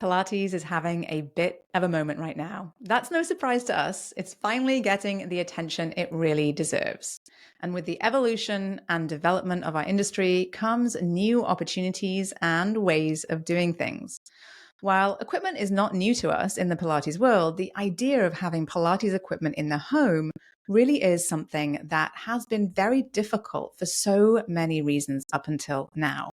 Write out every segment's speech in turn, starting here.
Pilates is having a bit of a moment right now. That's no surprise to us. It's finally getting the attention it really deserves. And with the evolution and development of our industry comes new opportunities and ways of doing things. While equipment is not new to us in the Pilates world, the idea of having Pilates equipment in the home really is something that has been very difficult for so many reasons up until now.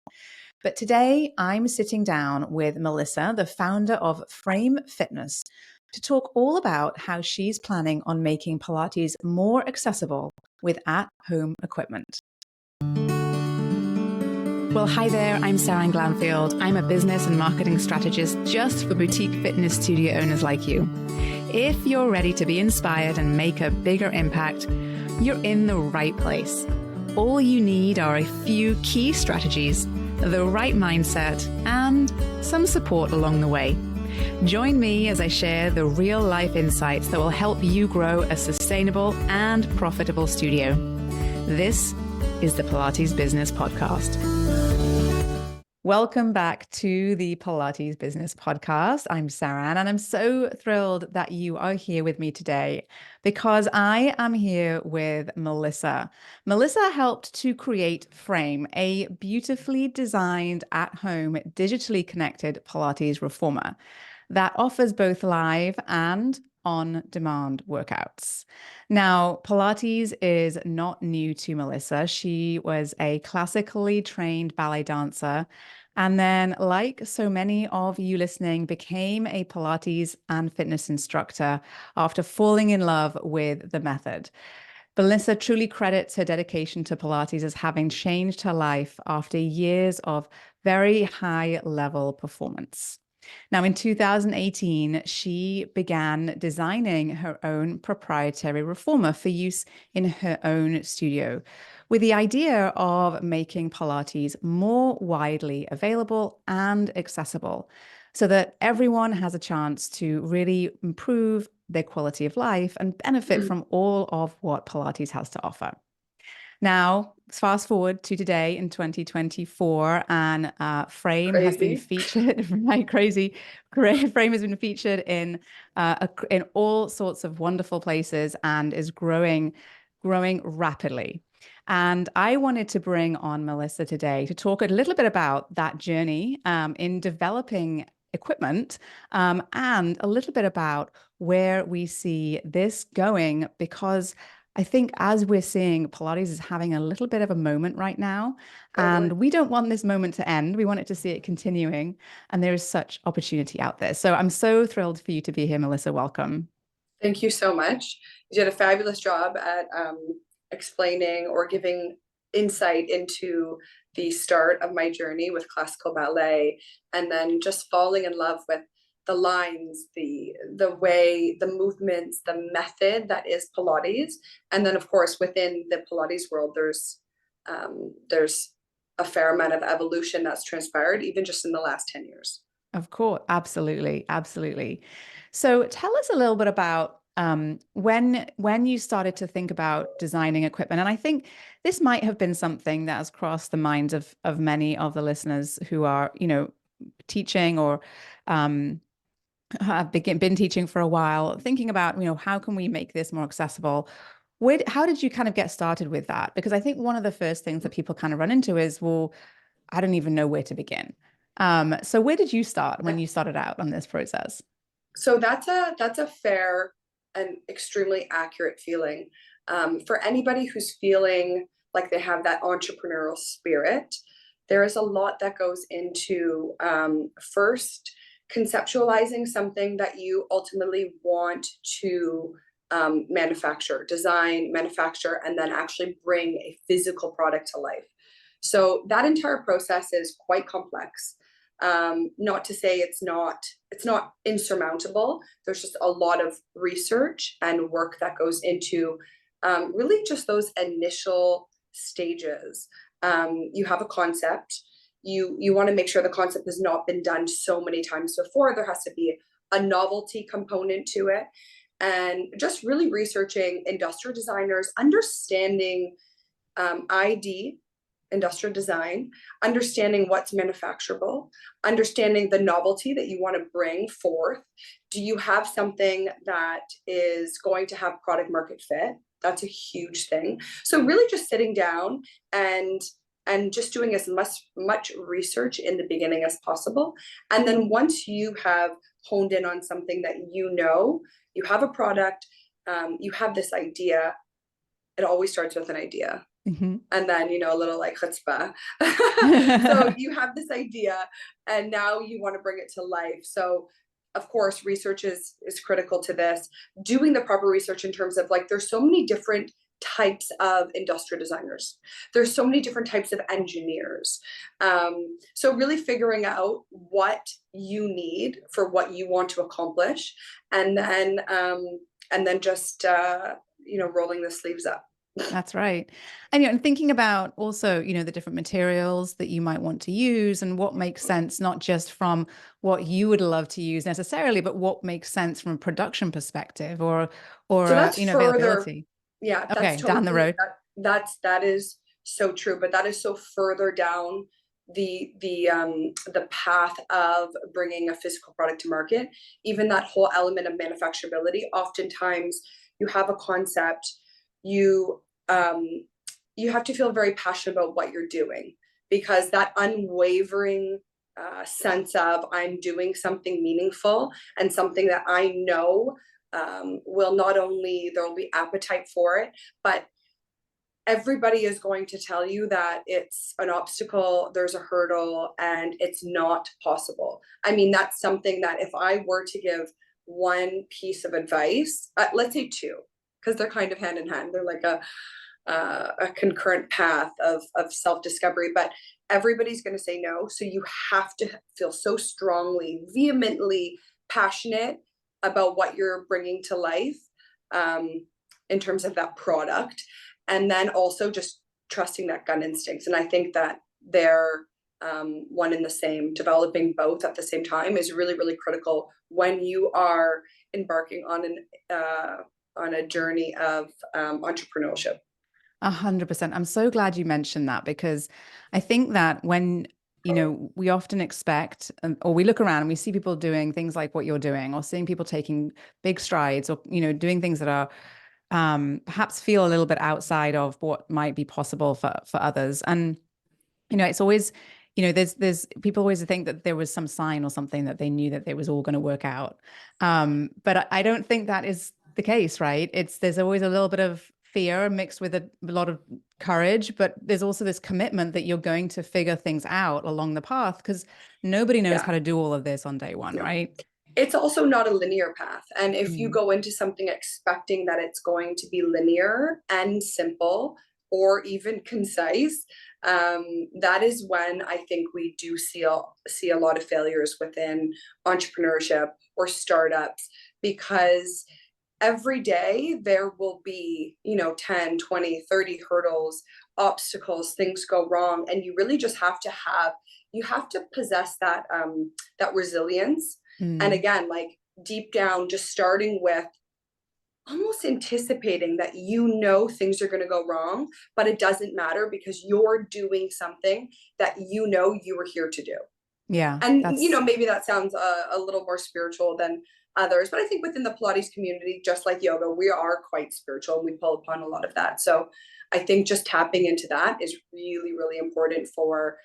But today I'm sitting down with Melissa, the founder of Frame Fitness, to talk all about how she's planning on making Pilates more accessible with at-home equipment. Well, hi there, I'm Seran Glanfield. I'm a business and marketing strategist just for boutique fitness studio owners like you. If you're ready to be inspired and make a bigger impact, you're in the right place. All you need are a few key strategies, the right mindset, and some support along the way. Join me as I share the real-life insights that will help you grow a sustainable and profitable studio. This is the Pilates Business Podcast. Welcome back to the Pilates Business Podcast. I'm Seran, and I'm so thrilled that you are here with me today because I am here with Melissa. Melissa helped to create Frame, a beautifully designed at-home, digitally connected Pilates reformer that offers both live and on-demand workouts. Now, Pilates is not new to Melissa. She was a classically trained ballet dancer, and then, like so many of you listening, became a Pilates and fitness instructor after falling in love with the method. Melissa truly credits her dedication to Pilates as having changed her life after years of very high-level performance. Now, in 2018, she began designing her own proprietary reformer for use in her own studio, with the idea of making Pilates more widely available and accessible so that everyone has a chance to really improve their quality of life and benefit from all of what Pilates has to offer. Now, fast forward to today in 2024, and Frame has been featured, right? Crazy. Frame has been featured in all sorts of wonderful places and is growing rapidly. And I wanted to bring on Melissa today to talk a little bit about that journey in developing equipment and a little bit about where we see this going, because I think as we're seeing, Pilates is having a little bit of a moment right now, and we don't want this moment to end. We want it to see it continuing, and there is such opportunity out there. So I'm so thrilled for you to be here, Melissa. Welcome. Thank you so much. You did a fabulous job at explaining or giving insight into the start of my journey with classical ballet, and then just falling in love with the lines, the way, the movements, the method that is Pilates. And then, of course, within the Pilates world, there's a fair amount of evolution that's transpired, even just in the last 10 years. Of course. Absolutely. Absolutely. So tell us a little bit about when you started to think about designing equipment. And I think this might have been something that has crossed the minds of many of the listeners who are, teaching or have been teaching for a while, thinking about, how can we make this more accessible? How did you kind of get started with that? Because I think one of the first things that people kind of run into is, well, I don't even know where to begin. So where did you start when you started out on this process? So that's a fair and extremely accurate feeling. For anybody who's feeling like they have that entrepreneurial spirit, there is a lot that goes into first conceptualizing something that you ultimately want to design, manufacture, and then actually bring a physical product to life. So that entire process is quite complex. Not to say it's not insurmountable. There's just a lot of research and work that goes into really just those initial stages. You have a concept. You want to make sure the concept has not been done so many times before. There has to be a novelty component to it. And just really researching industrial designers, understanding ID industrial design, understanding what's manufacturable, understanding the novelty that you want to bring forth. Do you have something that is going to have product market fit? That's a huge thing. So really just sitting down and just doing as much research in the beginning as possible. And then once you have honed in on something that you have a product, you have this idea, it always starts with an idea. Mm-hmm. And then, a little like chutzpah. So you have this idea and now you want to bring it to life. So of course, research is critical to this. Doing the proper research in terms of like, there's so many different types of industrial designers. There's so many different types of engineers. So really figuring out what you need for what you want to accomplish, and then just rolling the sleeves up. That's right. And thinking about also, the different materials that you might want to use and what makes sense, not just from what you would love to use necessarily, but what makes sense from a production perspective or So that's availability. Yeah, that's Okay, down the road. That is so true, but that is so further down the path of bringing a physical product to market. Even that whole element of manufacturability, oftentimes you have a concept, you have to feel very passionate about what you're doing, because that unwavering sense of I'm doing something meaningful and something that I know will not only, there will be appetite for it, but everybody is going to tell you that it's an obstacle, there's a hurdle, and it's not possible. I mean, that's something that if I were to give one piece of advice, let's say two, because they're kind of hand in hand. They're like a concurrent path of self-discovery, but everybody's going to say no. So you have to feel so strongly, vehemently passionate about what you're bringing to life in terms of that product. And then also just trusting that gut instincts. And I think that they're one and the same. Developing both at the same time is really, really critical when you are embarking on a journey of entrepreneurship. 100%. I'm so glad you mentioned that, because I think that when, we often expect, or we look around and we see people doing things like what you're doing, or seeing people taking big strides, or, doing things that are perhaps feel a little bit outside of what might be possible for others. And, it's always, there's people always think that there was some sign or something that they knew that it was all going to work out. But I don't think that is the case, right? There's always a little bit of fear mixed with a lot of courage, but there's also this commitment that you're going to figure things out along the path, because nobody knows how to do all of this on day one, right? It's also not a linear path. And if you go into something expecting that it's going to be linear and simple or even concise, that is when I think we do see a lot of failures within entrepreneurship or startups, because every day there will be 10, 20, 30 hurdles, obstacles, things go wrong, and you really just have to possess that resilience. And again, like deep down, just starting with almost anticipating that things are going to go wrong, but it doesn't matter, because you're doing something that you were here to do. Yeah. And maybe that sounds a little more spiritual than others, but I think within the Pilates community, just like yoga, we are quite spiritual, and we pull upon a lot of that. So I think just tapping into that is really, really important for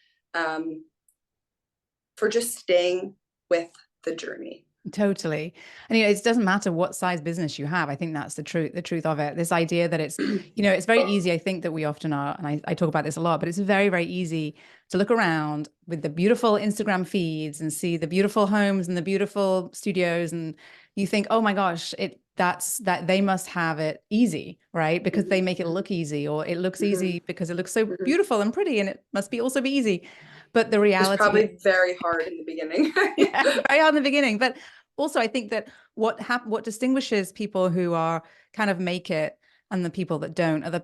just staying with the journey. Totally. And it doesn't matter what size business you have. I think that's the truth of it. This idea that it's, it's very easy. I think that we often are, and I talk about this a lot, but it's very, very easy to look around with the beautiful Instagram feeds and see the beautiful homes and the beautiful studios, and you think, oh my gosh, that they must have it easy, right? Because they make it look easy, or it looks easy because it looks so beautiful and pretty, and it must be also be easy. But the reality, it's probably very hard in the beginning. Yeah, very hard in the beginning. But also, I think that what distinguishes people who are kind of make it and the people that don't and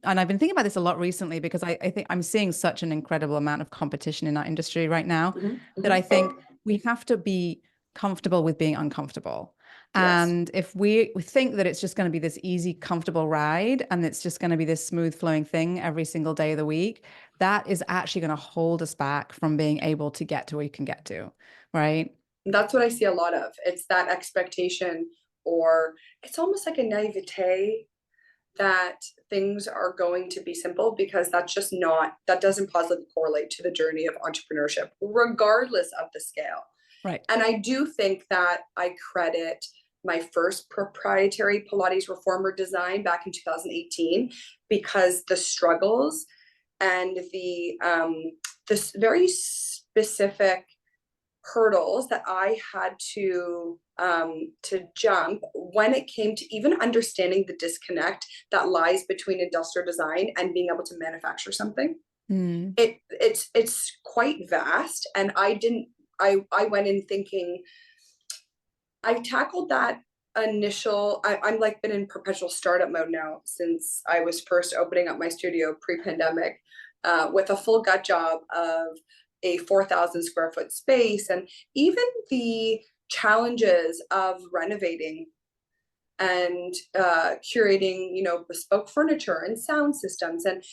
I've been thinking about this a lot recently, because I think I'm seeing such an incredible amount of competition in our industry right now, that I think we have to be comfortable with being uncomfortable. Yes. And if we think that it's just going to be this easy, comfortable ride and it's just going to be this smooth flowing thing every single day of the week, that is actually going to hold us back from being able to get to where you can get to, right? That's what I see a lot of. It's that expectation, or it's almost like a naivete that things are going to be simple, because that's just not, that doesn't positively correlate to the journey of entrepreneurship, regardless of the scale. Right. And I do think that I credit my first proprietary Pilates reformer design back in 2018, because the struggles and the this very specific hurdles that I had to jump when it came to even understanding the disconnect that lies between industrial design and being able to manufacture something. Mm. It's quite vast, and I went in thinking, I tackled that initial, I'm like been in perpetual startup mode now since I was first opening up my studio pre-pandemic, with a full gut job of a 4,000 square foot space, and even the challenges of renovating and curating, bespoke furniture and sound systems, and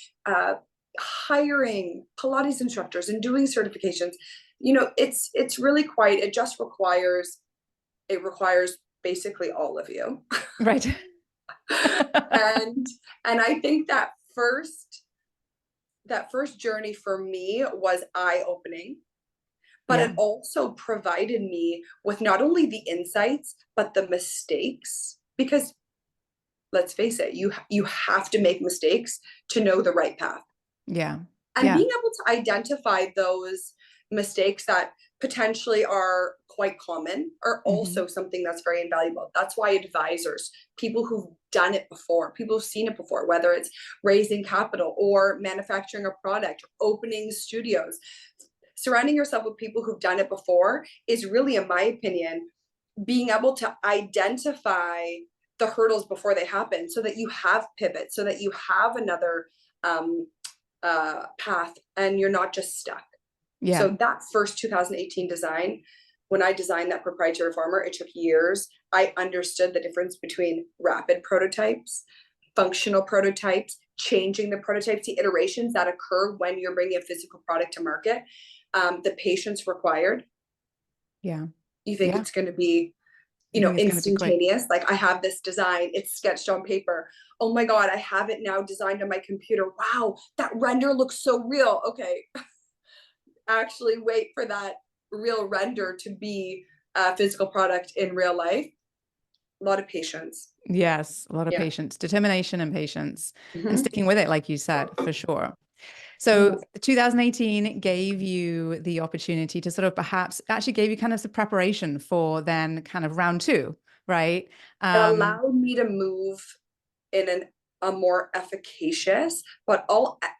hiring Pilates instructors and doing certifications. It's really quite, it requires basically all of you. Right. and and I think that first journey for me was eye-opening, but Yeah. it also provided me with not only the insights but the mistakes, because let's face it, you have to make mistakes to know the right path. Yeah. And Yeah. being able to identify those mistakes that potentially are quite common are Hmm. also something that's very invaluable. That's why advisors, people who've done it before, people who've seen it before, whether it's raising capital or manufacturing a product, opening studios, surrounding yourself with people who've done it before is really, in my opinion, being able to identify the hurdles before they happen, so that you have pivots, so that you have another path, and you're not just stuck. Yeah. So that first 2018 design, when I designed that proprietary reformer, it took years. I understood the difference between rapid prototypes, functional prototypes, changing the prototypes, the iterations that occur when you're bringing a physical product to market, the patience required. Yeah. You think Yeah. it's going to be, You think it's going to be quick. instantaneous. Like, I have this design, it's sketched on paper. Oh my God, I have it now designed on my computer. Wow, that render looks so real. Okay, actually wait for that real render to be a physical product in real life. A lot of patience. Yes. A lot of Yeah. patience, determination and patience, and Mm-hmm. sticking with it, like you said, for sure. So 2018 gave you the opportunity to sort of perhaps actually gave you kind of some preparation for then kind of round two, right? It allowed me to move in a more efficacious, but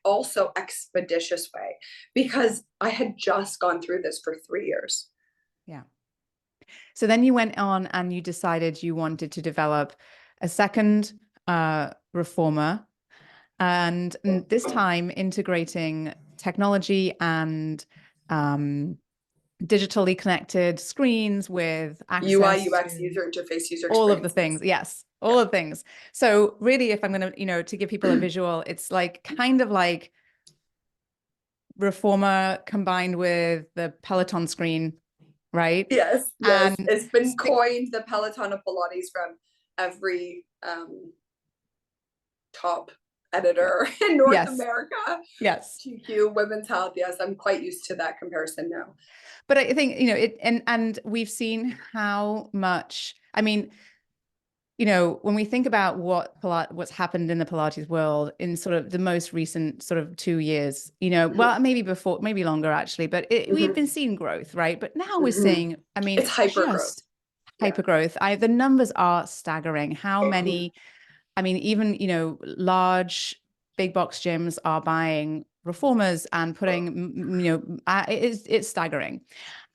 also expeditious way, because I had just gone through this for 3 years. Yeah. So then you went on and you decided you wanted to develop a second reformer, and this time integrating technology and digitally connected screens with UI, access UX, to user interface, user all of the experiences. things. Yes, all Yeah. of the things. So really, if I'm going to, to give people a visual, it's like kind of like reformer combined with the Peloton screen, right? Yes, yes. And It's been stick, coined the Peloton of Pilates from every top editor in North yes, America. yes. GQ, Women's Health. Yes, I'm quite used to that comparison now. But I think, it, and we've seen how much, I mean, when we think about what's happened in the Pilates world in sort of the most recent sort of 2 years, well, maybe before, maybe longer actually, but we've been Mm-hmm. seeing growth, right? But now we're Mm-hmm. seeing, I mean, It's it's hyper growth. just Yeah. hyper growth. The numbers are staggering. How many, I mean, even, large big box gyms are buying reformers and putting, it's staggering.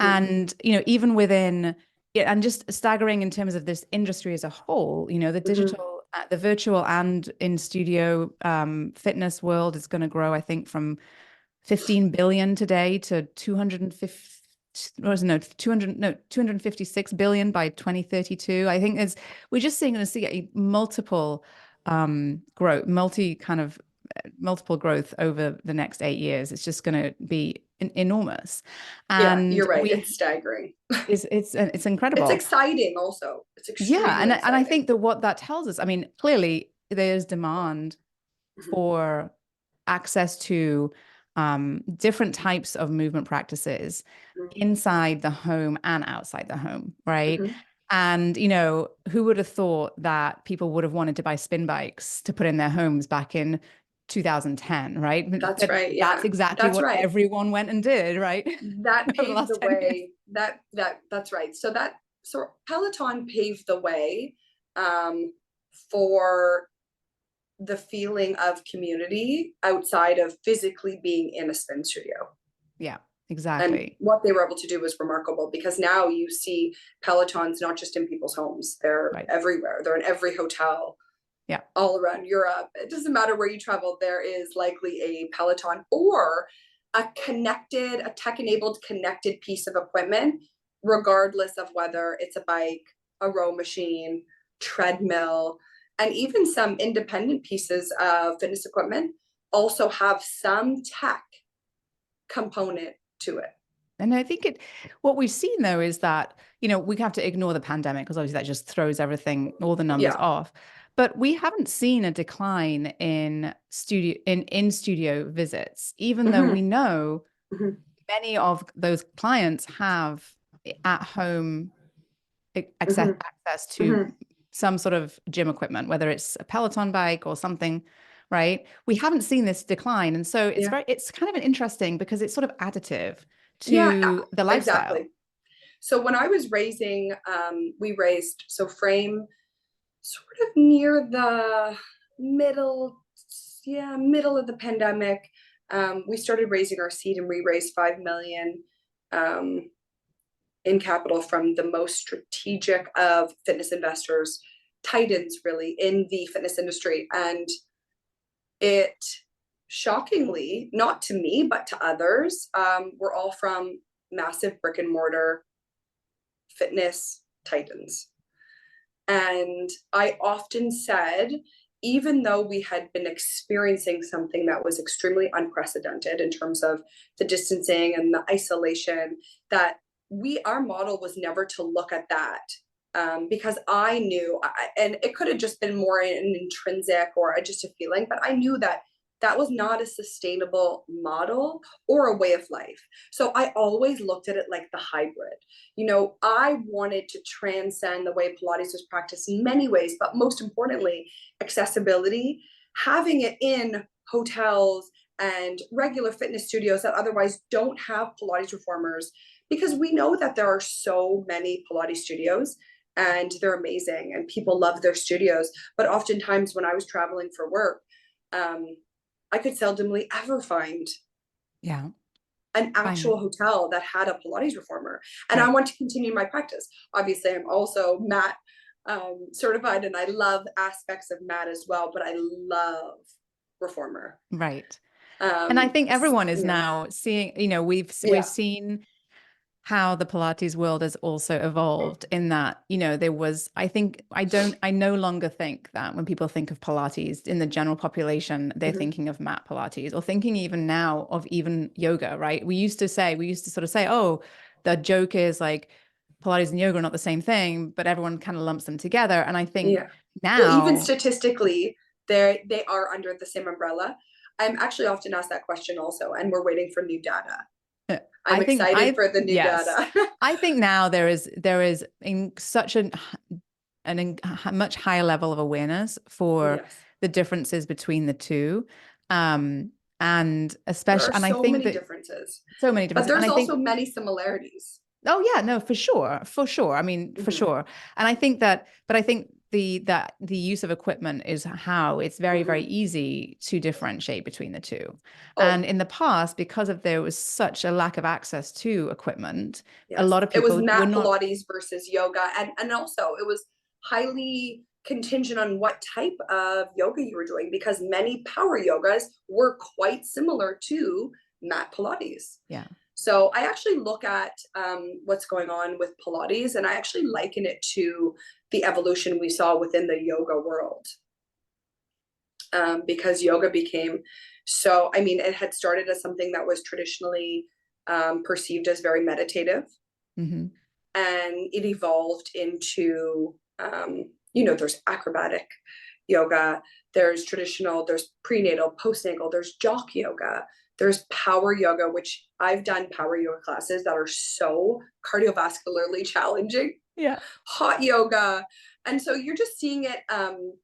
Mm-hmm. And, even within, yeah, and just staggering in terms of this industry as a whole, the Mm-hmm. digital, the virtual and in studio fitness world is going to grow, I think, from 15 billion today to 250 no 200 no 256 billion by 2032. I think we're just seeing going to see a multiple growth, multiple growth over the next 8 years. It's just going to be enormous, Yeah, and you're right. we It's staggering. it's It's incredible. exciting also. It's Yeah, extremely and I exciting. think that what that tells us, I mean, clearly there's demand Mhm, for access to different types of movement practices mhm, inside the home and outside the home, right? mhm. And, who would have thought that people would have wanted to buy spin bikes to put in their homes back in 2010, right? That's But right. that's Yeah, exactly that's what right. everyone went and did, right? That Over the paved last the 10 years. way. That's right. So Peloton paved the way um, for the feeling of community outside of physically being in a spin studio. Yeah, And exactly. what they were able to do was remarkable, because now you see Pelotons not just in people's homes, they're Right. everywhere. They're in every hotel Yeah. all around Europe. It doesn't matter where you travel, there is likely a Peloton or a tech-enabled connected piece of equipment, regardless of whether it's a bike, a row machine, treadmill, and even some independent pieces of fitness equipment also have some tech component to it. And I think what we've seen though is that, we have to ignore the pandemic because obviously that just throws everything, all the numbers Yeah. off. But we haven't seen a decline in studio visits, even though Mm-hmm. we know Mm-hmm. many of those clients have at home Mm-hmm. access to Mm-hmm. some sort of gym equipment, whether it's a Peloton bike or something, right? We haven't seen this decline. And so Yeah. it's kind of an interesting because it's sort of additive Yeah, to the lifestyle. exactly. So when I was raising, we raised frame sort of near the middle, middle of the pandemic. We started raising our seed, and we raised 5 million um, in capital from the most strategic of fitness investors, titans really in the fitness industry. And it shockingly, not to me, but to others, were all from massive brick and mortar fitness titans. And I often said, even though we had been experiencing something that was extremely unprecedented in terms of the distancing and the isolation, that our model was never to look at that. Because I knew, and it could have just been more an intrinsic or just a feeling, but I knew that that was not a sustainable model or a way of life. So I always looked at it like the hybrid. I wanted to transcend the way Pilates was practiced in many ways, but most importantly, accessibility, having it in hotels and regular fitness studios that otherwise don't have Pilates reformers, because we know that there are so many Pilates studios and they're amazing and people love their studios. But oftentimes when I was traveling for work, I could seldomly ever find Yeah. an Fine. actual hotel that had a Pilates reformer. And I Right. want to continue my practice. Obviously, I'm also mat certified, and I love aspects of mat as well, but I love reformer. Right. And I think everyone is Yeah, now seeing, we're yeah. seeing how the Pilates world has also evolved in that, I no longer think that when people think of Pilates in the general population, they're Mm-hmm. thinking of mat Pilates or thinking even now of even yoga, right? We used to sort of say, oh, the joke is like Pilates and yoga are not the same thing, but everyone kind of lumps them together. And I think Yeah. Well, even now, statistically, they are under the same umbrella. I'm actually often asked that question also, and we're waiting for new data. I'm I think excited for the new yes, data. I think now there is in such a much higher level of awareness for Yes. the differences between the two. Um, and There are especially, and I so think many that differences, so many but differences, and there's I also think, many similarities. oh yeah, no, for sure, for sure. I mean, for Mm-hmm. sure. And I think that, but I think the use of equipment is how it's very, very Mm-hmm. easy to differentiate between the two. Oh, And in the past, because there was such a lack of access to equipment, a yes. lot of It was people were mat not. Pilates versus yoga. And also it was highly contingent on what type of yoga you were doing, because many power yogas were quite similar to mat Pilates. Yeah. So I actually look at what's going on with Pilates, and I actually liken it to the evolution we saw within the yoga world. Because yoga became so, I mean, it had started as something that was traditionally perceived as very meditative. Mm-hmm. And it evolved into, there's acrobatic yoga, there's traditional, there's prenatal, postnatal, there's jock yoga, there's power yoga, which I've done power yoga classes that are so cardiovascularly challenging. Yeah. Hot yoga. And so you're just seeing it,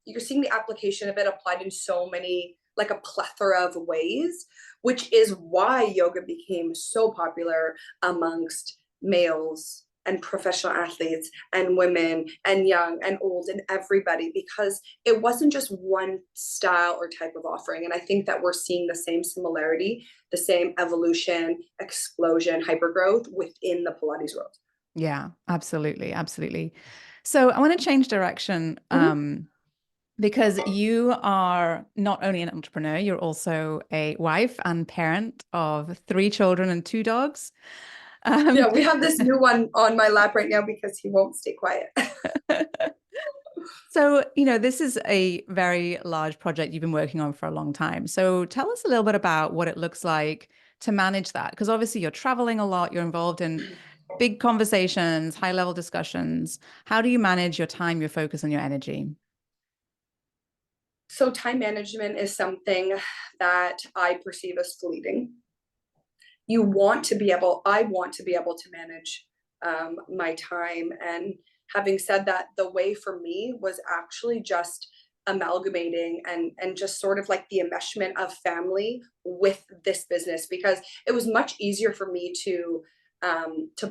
you're seeing the application of it applied in so many, like a plethora of ways, which is why yoga became so popular amongst males and professional athletes and women and young and old and everybody, because it wasn't just one style or type of offering. And I think that we're seeing the same similarity, the same evolution, explosion, hypergrowth within the Pilates world. Yeah, absolutely. Absolutely. So I want to change direction because you are not only an entrepreneur, you're also a wife and parent of 3 children and 2 dogs. Yeah, we have this new one on my lap right now because he won't stay quiet. So, this is a very large project you've been working on for a long time. So tell us a little bit about what it looks like to manage that. Because obviously you're traveling a lot, you're involved in big conversations, high level discussions. How do you manage your time, your focus, and your energy? So time management is something that I perceive as fleeting. I want to be able to manage my time. And having said that, the way for me was actually just amalgamating and just sort of like the enmeshment of family with this business, because it was much easier for me to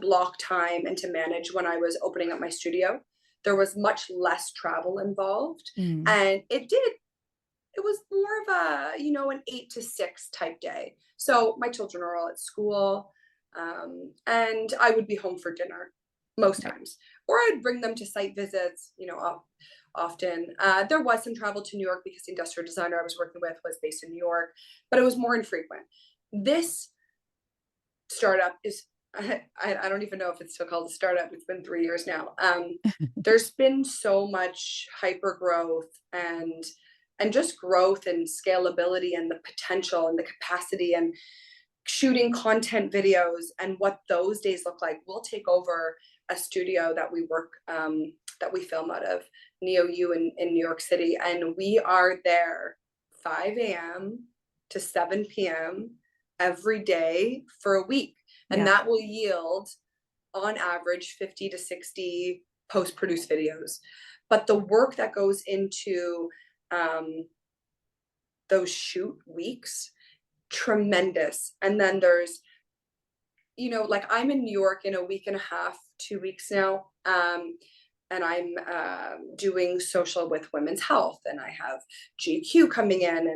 block time and to manage when I was opening up my studio. There was much less travel involved, Mm. and it was more of a, an 8 to 6 type day. So my children are all at school, and I would be home for dinner most Right. times, or I'd bring them to site visits, often. There was some travel to New York because the industrial designer I was working with was based in New York, but it was more infrequent. This startup is, I don't even know if it's still called a startup. It's been 3 years now. There's been so much hyper growth and just growth and scalability and the potential and the capacity and shooting content videos and what those days look like. We'll take over a studio that we work that we film out of, Neo U in New York City, and we are there 5 a.m. to 7 p.m. every day for a week. And that will yield on average 50 to 60 post-produced videos. But the work that goes into those shoot weeks, tremendous. And then there's, like I'm in New York in a week and a half, 2 weeks now. And I'm doing social with women's health, and I have GQ coming in,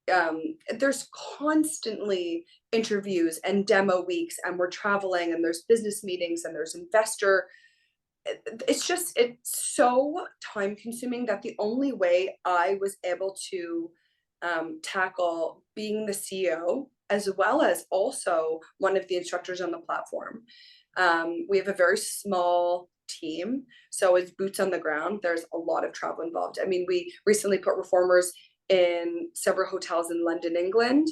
and there's constantly interviews and demo weeks, and we're traveling, and there's business meetings, and there's investor. It's so time consuming that the only way I was able to tackle being the CEO as well as also one of the instructors on the platform. We have a very small team, so it's boots on the ground. There's a lot of travel involved. I mean, we recently put reformers in several hotels in London, England.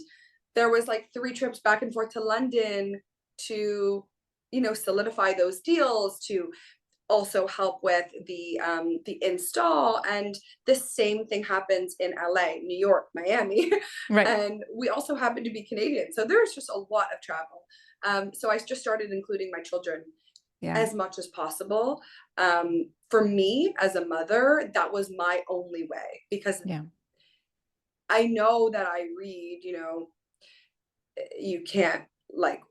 There was like 3 trips back and forth to London to, solidify those deals, to also help with the install. And the same thing happens in LA, New York, Miami. Right. And we also happen to be Canadian, so there's just a lot of travel. So I just started including my children as much as possible. For me as a mother, that was my only way, because I know that I read, you can't, like,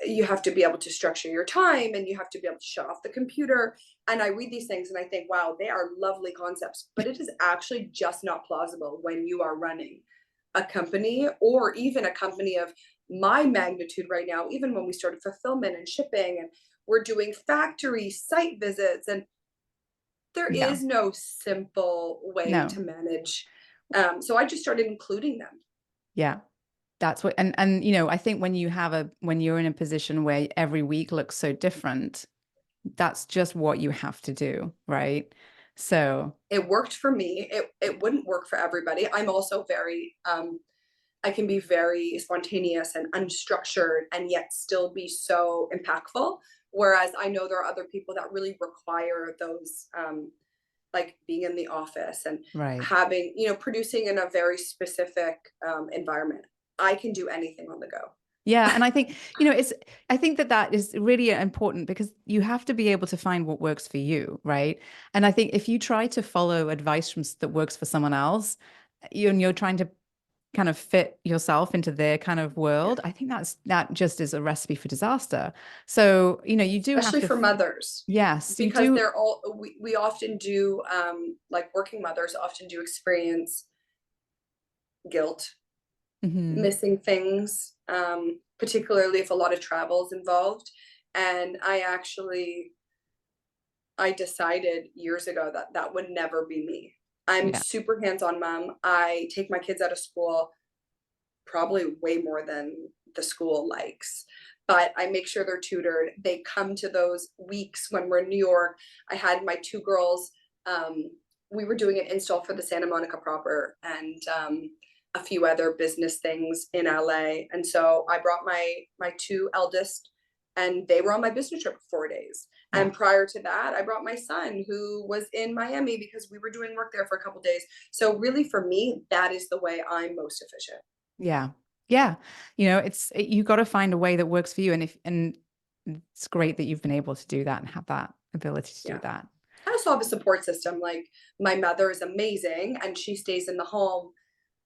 you have to be able to structure your time, and you have to be able to shut off the computer. And I read these things and I think, wow, they are lovely concepts, but it is actually just not plausible when you are running a company, or even a company of my magnitude right now. Even when we started fulfillment and shipping, and we're doing factory site visits, and there is no simple way to manage. So I just started including them. Yeah. That's what, and I think when you're in a position where every week looks so different, that's just what you have to do, right? So, It worked for me. It wouldn't work for everybody. I'm also very I can be very spontaneous and unstructured and yet still be so impactful. Whereas I know there are other people that really require those like being in the office and right. having, producing in a very specific environment. I can do anything on the go. Yeah, and I think, I think that that is really important because you have to be able to find what works for you, right? And I think if you try to follow advice that works for someone else, you're trying to kind of fit yourself into their kind of Yeah. world, I think that just is a recipe for disaster. So, you do have Especially to, for mothers, yes, you because do. they're all, we often do, like working mothers often do experience guilt, Mhm. missing things, particularly if a lot of travel is involved. And I decided years ago that that would never be me. I'm Yeah. super hands-on mom. I take my kids out of school probably way more than the school likes. But I make sure they're tutored. They come to those weeks when we're in New York. I had my two girls. Um, we were doing an install for the Santa Monica proper and a few other business things in LA. And so I brought my two eldest, and they were on my business trip for 4 days. Yeah. And prior to that, I brought my son who was in Miami because we were doing work there for a couple days. So really, for me, that is the way I'm most efficient. Yeah. Yeah. You got to find a way that works for you. And it's great that you've been able to do that and have that ability to do Yeah. that. I also have a support system. Like my mother is amazing and she stays in the home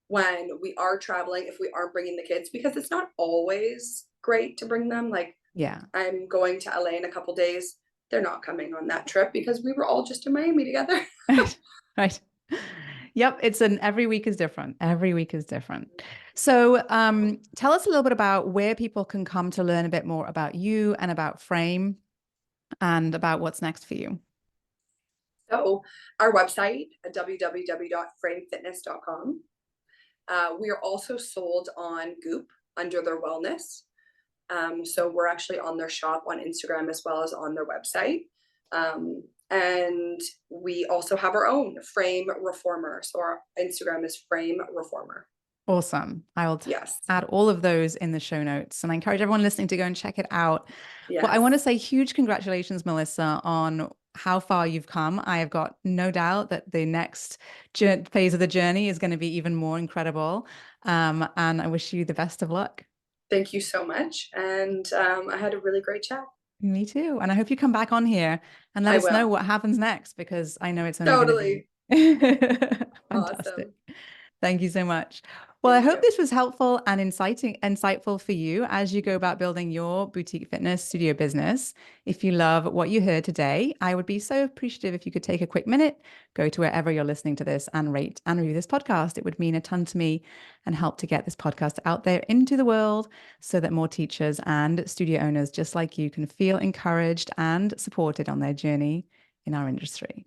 when we are traveling, if we aren't bringing the kids, because it's not always great to bring them. Like Yeah. I'm going to LA in a couple days. They're not coming on that trip because we were all just in Miami together. Right. Right. Yep. Every week is different. Every week is different. So, tell us a little bit about where people can come to learn a bit more about you and about Frame and about what's next for you. So our website, www.framefitness.com. We are also sold on Goop under their wellness. So we're actually on their shop on Instagram as well as on their website. And we also have our own Frame Reformer. So our Instagram is Frame Reformer. Awesome. I will Yes. add all of those in the show notes, and I encourage everyone listening to go and check it out. Well, I Yes. want to say huge congratulations, Melissa, on how far you've come. I have got no doubt that the next phase of the journey is going to be even more incredible. And I wish you the best of luck. Thank you so much. And I had a really great chat. Me too. And I hope you come back on here and let I us know will. what happens next, because I know it's only going to be Totally. fantastic. Awesome. Thank you so much. Well, I Thank hope you. this was helpful and insightful for you as you go about building your boutique fitness studio business. If you love what you heard today, I would be so appreciative if you could take a quick minute, go to wherever you're listening to this and rate and review this podcast. It would mean a ton to me and help to get this podcast out there into the world so that more teachers and studio owners just like you can feel encouraged and supported on their journey in our industry.